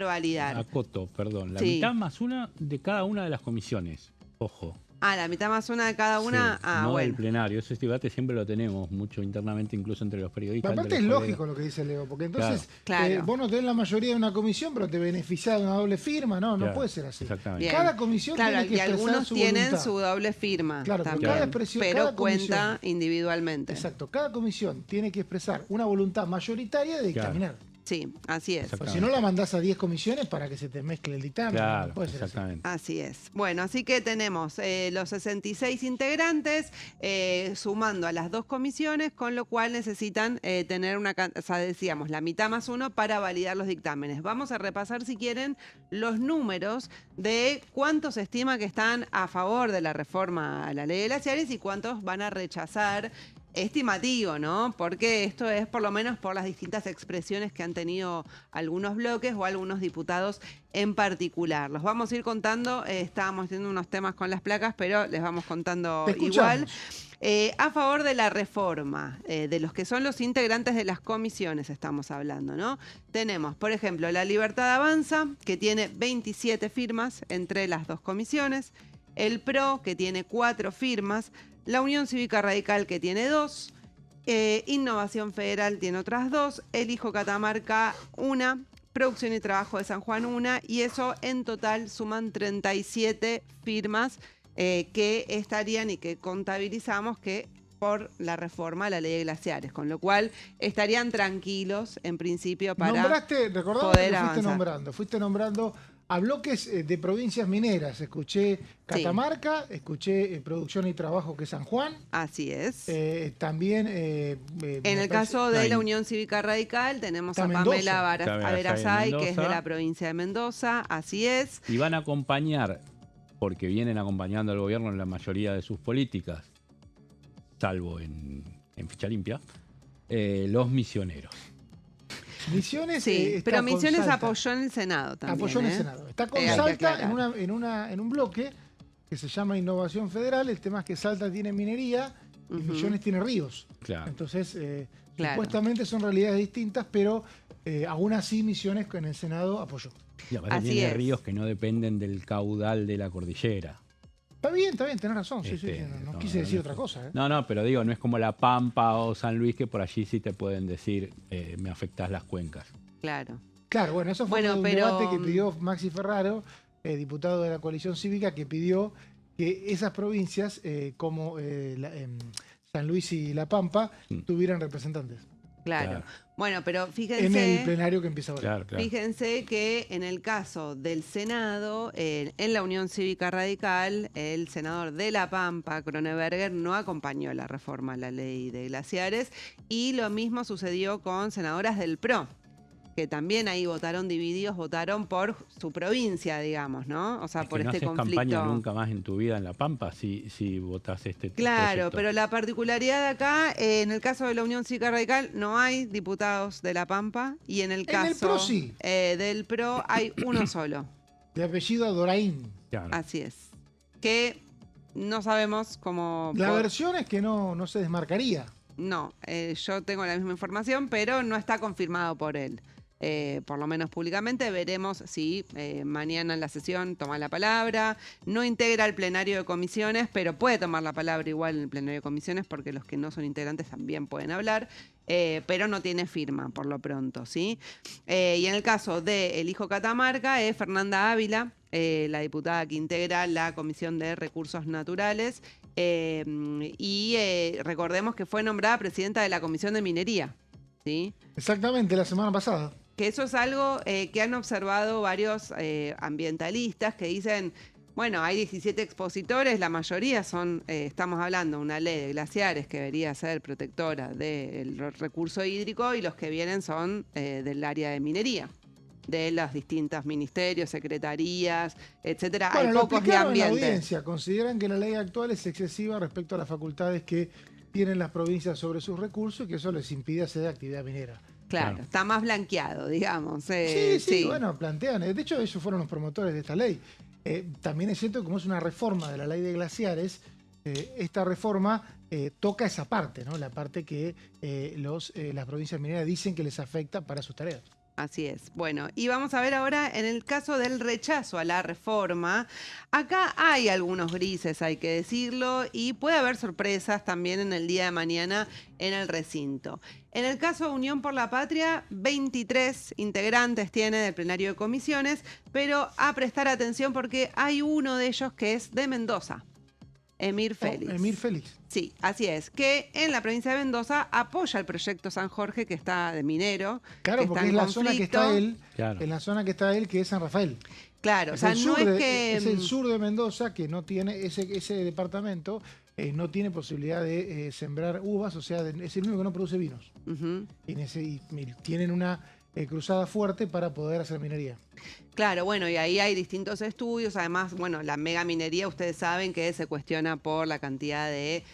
validar. Acoto, perdón. La Sí. mitad más una de cada una de las comisiones. Ojo. La mitad más una de cada una. Sí, no Bueno. del plenario. Ese debate siempre lo tenemos mucho internamente, incluso entre los periodistas. Pero aparte es entre los lógico colegas. lo que dice Leo, porque entonces Claro. vos no tenés la mayoría de una comisión, pero te beneficiás de una doble firma. No, no Claro, puede ser así. exactamente. Bien. Cada comisión Claro, tiene que y expresar algunos su tienen voluntad. su doble firma Claro, pero también, cada expresión, pero cada comisión. cuenta individualmente. Exacto, cada comisión tiene que expresar una voluntad mayoritaria de dictaminar. Sí, así es. Porque si no la mandás a 10 comisiones para que se te mezcle el dictamen. Claro, no puede ser así. exactamente. Así es. Bueno, así que tenemos los 66 integrantes sumando a las dos comisiones, con lo cual necesitan tener o sea, decíamos, la mitad más uno para validar los dictámenes. Vamos a repasar, si quieren, los números de cuántos se estima que están a favor de la reforma a la ley de glaciares y cuántos van a rechazar. Estimativo, ¿no? Porque esto es por lo menos por las distintas expresiones que han tenido algunos bloques o algunos diputados en particular. Los vamos a ir contando, estábamos teniendo unos temas con las placas, pero les vamos contando Te igual. escuchamos. A favor de la reforma, de los que son los integrantes de las comisiones estamos hablando, ¿no? Tenemos, por ejemplo, La Libertad Avanza, que tiene 27 firmas entre las dos comisiones, el PRO, que tiene 4 firmas, la Unión Cívica Radical, que tiene 2, Innovación Federal tiene otras 2, Elijo Catamarca 1, Producción y Trabajo de San Juan 1, y eso en total suman 37 firmas que estarían y que contabilizamos que por la reforma a la ley de glaciares, con lo cual estarían tranquilos en principio para Recordamos poder que avanzar. fuiste nombrando a bloques de provincias mineras. Escuché Catamarca, escuché Producción y Trabajo, que es San Juan. Así es. También... En el caso de la Unión Cívica Radical tenemos a Pamela Averazay, que es de la provincia de Mendoza, así es. Y van a acompañar, porque vienen acompañando al gobierno en la mayoría de sus políticas, salvo en Ficha Limpia, los misioneros. Misiones, sí, está pero con Misiones Salta. apoyó en el Senado también. Apoyó en el Senado. Está con Hay que Salta aclarar. en un bloque que se llama Innovación Federal. El tema es que Salta tiene minería y Misiones tiene ríos. Claro. Entonces, Claro. supuestamente son realidades distintas, pero aún así Misiones en el Senado apoyó. Y aparte Así tiene es. ríos que no dependen del caudal de la cordillera. Está bien, tenés razón. Sí, no quise decir otra cosa. No, pero digo, no es como La Pampa o San Luis, que por allí sí te pueden decir, me afectás las cuencas. Claro. Claro, bueno, eso fue un pero debate que pidió Maxi Ferraro, diputado de la coalición cívica, que pidió que esas provincias, como San Luis y La Pampa, tuvieran representantes. Claro. Bueno, pero fíjense. En el plenario que empieza ahora. Claro. Fíjense que en el caso del Senado, en la Unión Cívica Radical, el senador de La Pampa, Kroneberger, no acompañó la reforma a la ley de glaciares, y lo mismo sucedió con senadoras del PRO, que también ahí votaron divididos, votaron por su provincia, digamos, ¿no? O sea, Es por que no este haces conflicto. campaña nunca más en tu vida en La Pampa si votás este Claro, proyecto. pero la particularidad de acá, en el caso de la Unión Cívica Radical, no hay diputados de La Pampa, y en el caso el PRO sí. Del PRO hay uno solo. De apellido Adoraín. Claro. Así es. Que no sabemos cómo... La versión es que no se desmarcaría. No, yo tengo la misma información, pero no está confirmado por él. Por lo menos públicamente. Veremos si mañana en la sesión toma la palabra. No integra el plenario de comisiones, pero puede tomar la palabra igual en el plenario de comisiones, porque los que no son integrantes también pueden hablar, pero no tiene firma por lo pronto, ¿sí? Y en el caso de Elijo Catamarca es Fernanda Ávila, la diputada que integra la Comisión de Recursos Naturales, y recordemos que fue nombrada presidenta de la Comisión de Minería, ¿sí? Exactamente, la semana pasada. Que eso es algo que han observado varios ambientalistas que dicen, bueno, hay 17 expositores, la mayoría son, estamos hablando de una ley de glaciares que debería ser protectora del recurso hídrico, y los que vienen son del área de minería. de los distintos ministerios, secretarías, etcétera. Bueno, Hay lo pocos de explicaron en la ambiente. audiencia. Consideran que la ley actual es excesiva respecto a las facultades que tienen las provincias sobre sus recursos y que eso les impide hacer actividad minera. Claro, está más blanqueado, digamos. Sí, bueno, plantean. De hecho, ellos fueron los promotores de esta ley. También es cierto que como es una reforma de la ley de glaciares, esta reforma toca esa parte, ¿no? La parte que las provincias mineras dicen que les afecta para sus tareas. Así es. Bueno, y vamos a ver ahora en el caso del rechazo a la reforma. Acá hay algunos grises, hay que decirlo, y puede haber sorpresas también en el día de mañana en el recinto. En el caso de Unión por la Patria, 23 integrantes tiene del plenario de comisiones, pero a prestar atención porque hay uno de ellos que es de Mendoza. Emir Félix. Emir Félix. Sí, así es, que en la provincia de Mendoza apoya el proyecto San Jorge, que está de minero. Claro, que porque está es en la zona que está él, Claro. en la zona que está él, que es San Rafael. Claro, o sea, no es que... Es el sur de Mendoza, que no tiene, ese departamento no tiene posibilidad de sembrar uvas, o sea, es el único que no produce vinos. Y tienen una cruzada fuerte para poder hacer minería. Claro, bueno, y ahí hay distintos estudios. Además, bueno, la mega minería, ustedes saben que se cuestiona por la cantidad de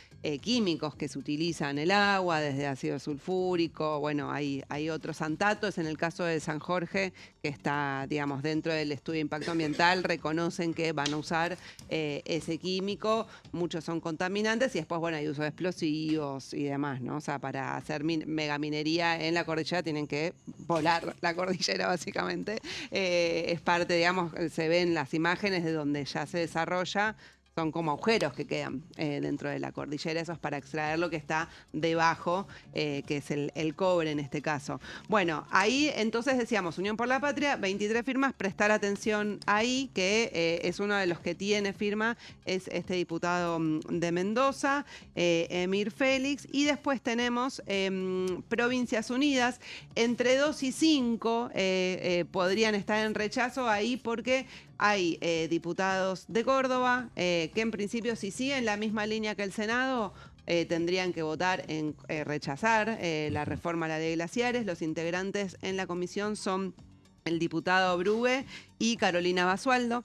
químicos que se utilizan en el agua, desde ácido sulfúrico. Bueno, hay otros santatos. En el caso de San Jorge, que está, digamos, dentro del estudio de impacto ambiental, reconocen que van a usar ese químico. Muchos son contaminantes y después, bueno, hay uso de explosivos y demás, ¿no? O sea, para hacer megaminería en la cordillera tienen que volar la cordillera, básicamente. Es parte, digamos, se ven las imágenes de donde ya se desarrolla. Son como agujeros que quedan dentro de la cordillera. Eso es para extraer lo que está debajo, que es el cobre en este caso. Bueno, ahí entonces decíamos, Unión por la Patria, 23 firmas, prestar atención ahí, que es uno de los que tiene firma, es este diputado de Mendoza, Emir Félix. Y después tenemos Provincias Unidas, entre 2 y 5 podrían estar en rechazo ahí porque hay diputados de Córdoba que en principio, si siguen la misma línea que el Senado, tendrían que votar en rechazar la reforma a la ley de glaciares. Los integrantes en la comisión son el diputado Brugue y Carolina Basualdo.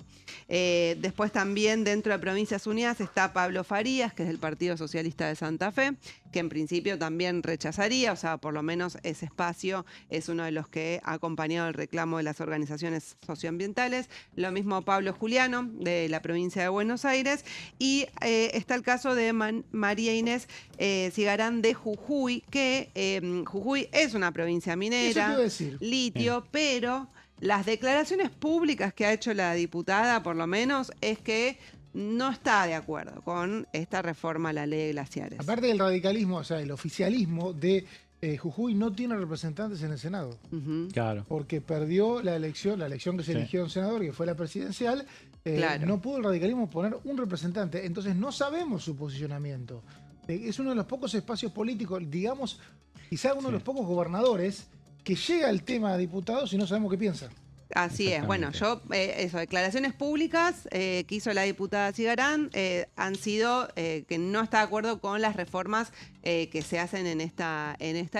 Después también dentro de Provincias Unidas está Pablo Farías, que es del Partido Socialista de Santa Fe, que en principio también rechazaría, o sea, por lo menos ese espacio es uno de los que ha acompañado el reclamo de las organizaciones socioambientales. Lo mismo Pablo Juliano, de la provincia de Buenos Aires. Y está el caso de María Inés Cigarán de Jujuy, que Jujuy es una provincia minera, litio, pero las declaraciones públicas que ha hecho la diputada, por lo menos, es que no está de acuerdo con esta reforma a la ley de glaciares. Aparte del radicalismo, o sea, el oficialismo de Jujuy no tiene representantes en el Senado. Claro. Porque perdió la elección que se eligió un senador, que fue la presidencial. Claro. No pudo el radicalismo poner un representante. Entonces no sabemos su posicionamiento. Es uno de los pocos espacios políticos, digamos, quizá uno de los pocos gobernadores que llega al tema de diputados y no sabemos qué piensa. Así es. Bueno, declaraciones públicas que hizo la diputada Cigarán han sido que no está de acuerdo con las reformas que se hacen en esta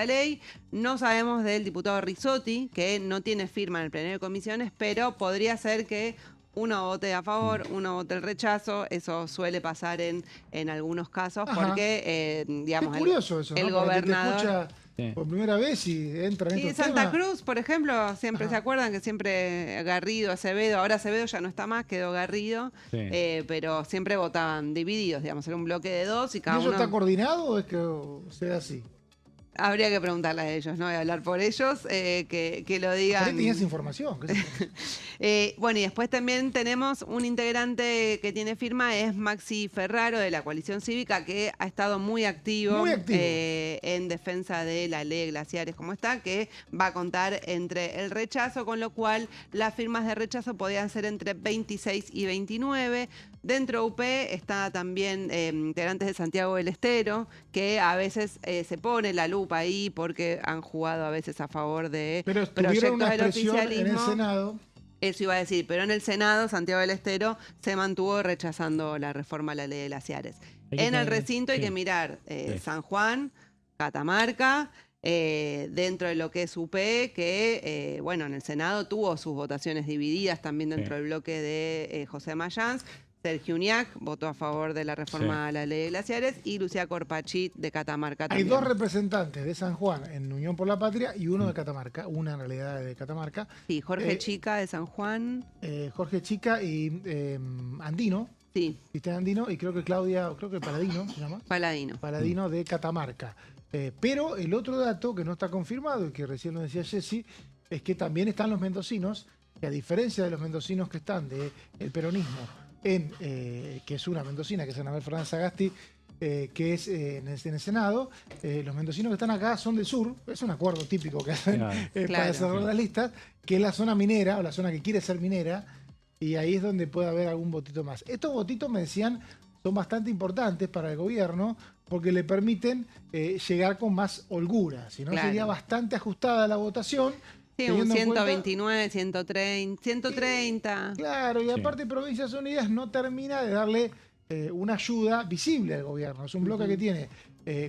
ley. No sabemos del diputado Rizzotti, que no tiene firma en el plenario de comisiones, pero podría ser que uno vote a favor, uno vote el rechazo. Eso suele pasar en algunos casos. Ajá. Porque, digamos, es curioso eso, el ¿no? gobernador... Por primera vez y entra en estos Santa temas. Cruz, por ejemplo, siempre se acuerdan que siempre Garrido, Acevedo, ahora Acevedo ya no está más, quedó Garrido, pero siempre votaban divididos, digamos, era un bloque de dos y cada uno... ¿Eso está coordinado o es que sea así? Habría que preguntarle a ellos, no voy a hablar por ellos, que lo digan. ¿Por qué tenías información? Bueno, y después también tenemos un integrante que tiene firma, es Maxi Ferraro, de la Coalición Cívica, que ha estado muy activo. En defensa de la ley de glaciares como está, que va a contar entre el rechazo, con lo cual las firmas de rechazo podían ser entre 26 y 29. Dentro de UP está también integrantes de Santiago del Estero, que a veces se pone la lupa ahí porque han jugado a veces a favor de proyectos del oficialismo. En el Senado. Eso iba a decir, pero en el Senado Santiago del Estero se mantuvo rechazando la reforma a la ley de glaciares. En el recinto hay que mirar San Juan, Catamarca, dentro de lo que es UP, que bueno, en el Senado tuvo sus votaciones divididas también dentro del bloque de José Mayans. Sergio Uñac votó a favor de la reforma a la ley de glaciares y Lucía Corpachit de Catamarca también. Hay dos representantes de San Juan en Unión por la Patria y uno de Catamarca, una en realidad de Catamarca. Sí, Jorge Chica de San Juan. Jorge Chica y Andino. Sí. Cristian Andino y creo que Paladino se llama. Paladino de Catamarca. Pero el otro dato que no está confirmado y que recién lo decía Jessy, es que también están los mendocinos, que a diferencia de los mendocinos que están del peronismo, que es una mendocina, que es Anabel Fernández Sagasti, que es en el Senado, los mendocinos que están acá son del sur, es un acuerdo típico que hacen para cerrar las listas, que es la zona minera, o la zona que quiere ser minera, y ahí es donde puede haber algún votito más. Estos votitos, me decían, son bastante importantes para el gobierno, porque le permiten llegar con más holgura, si no sería bastante ajustada la votación. Sí, un 129, 130. Claro, y aparte Provincias Unidas no termina de darle una ayuda visible al gobierno. Es un bloque que tiene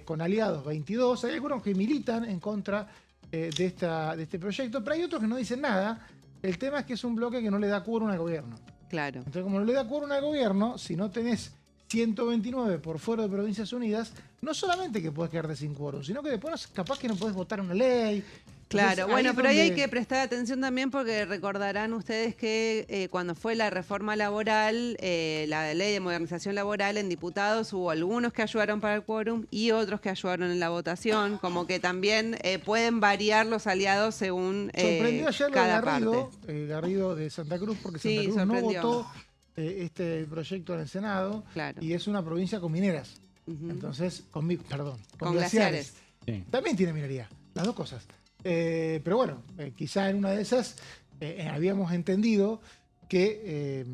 con aliados 22. Hay algunos que militan en contra de este proyecto, pero hay otros que no dicen nada. El tema es que es un bloque que no le da quórum al gobierno. Claro. Entonces, como no le da quórum al gobierno, si no tenés 129 por fuera de Provincias Unidas, no solamente que puedes quedarte sin quórum, sino que después capaz que no podés votar una ley. Claro, bueno, pero ahí hay que prestar atención también porque recordarán ustedes que cuando fue la reforma laboral, la ley de modernización laboral en diputados, hubo algunos que ayudaron para el quórum y otros que ayudaron en la votación, como que también pueden variar los aliados según sorprendió ayer cada Garrido, parte. Garrido de Santa Cruz, porque Santa Cruz no votó este proyecto en el Senado y es una provincia con mineras. Entonces, con glaciares. Sí. También tiene minería, las dos cosas. Pero bueno, quizá en una de esas habíamos entendido que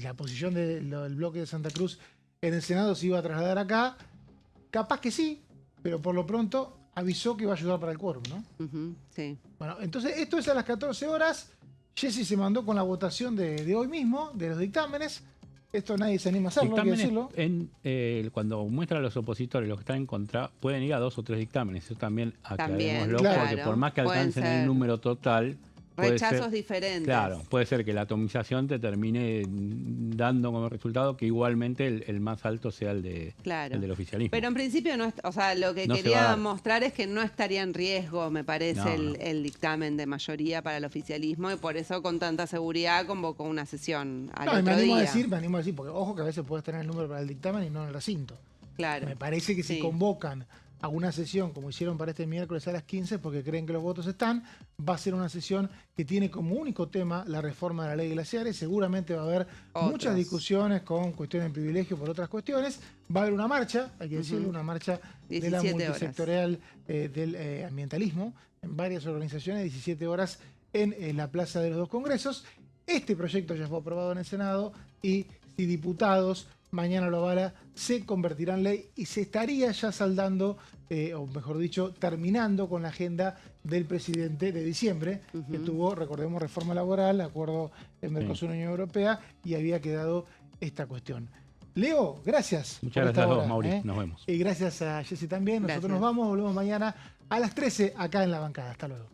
la posición del bloque de Santa Cruz en el Senado se iba a trasladar acá. Capaz que sí, pero por lo pronto avisó que iba a ayudar para el quórum, ¿no? Sí. Bueno, entonces esto es a las 14 horas. Jessy se mandó con la votación de hoy mismo, de los dictámenes. Esto nadie se anima a hacerlo, hay que decirlo. Cuando muestra a los opositores, los que están en contra, pueden ir a 2 o 3 dictámenes. Eso también aclarémoslo, porque por más que alcancen el número total, rechazos diferentes. Claro, puede ser que la atomización te termine dando como resultado que igualmente el más alto sea el del oficialismo. Pero en principio, no, o sea, lo que quería mostrar es que no estaría en riesgo, me parece, el dictamen de mayoría para el oficialismo y por eso con tanta seguridad convocó una sesión al otro me animo día. a decir, porque ojo que a veces puedes tener el número para el dictamen y no en el recinto. Claro. Me parece que si convocan a una sesión como hicieron para este miércoles a las 15 porque creen que los votos están, va a ser una sesión que tiene como único tema la reforma de la ley de glaciares. Seguramente va a haber muchas discusiones con cuestiones de privilegio por otras cuestiones. Va a haber una marcha, hay que decirlo, una marcha de la multisectorial del ambientalismo en varias organizaciones, 17 horas en la Plaza de los Dos Congresos. Este proyecto ya fue aprobado en el Senado y si diputados mañana lo avala, se convertirá en ley y se estaría ya saldando, o mejor dicho, terminando con la agenda del presidente de diciembre, que tuvo, recordemos, reforma laboral, acuerdo en Mercosur-Unión Europea, y había quedado esta cuestión. Leo, gracias. Muchas gracias a todos, Mauri. Nos vemos. Y gracias a Jessy también. Nosotros nos vamos, volvemos mañana a las 13 acá en La Bancada. Hasta luego.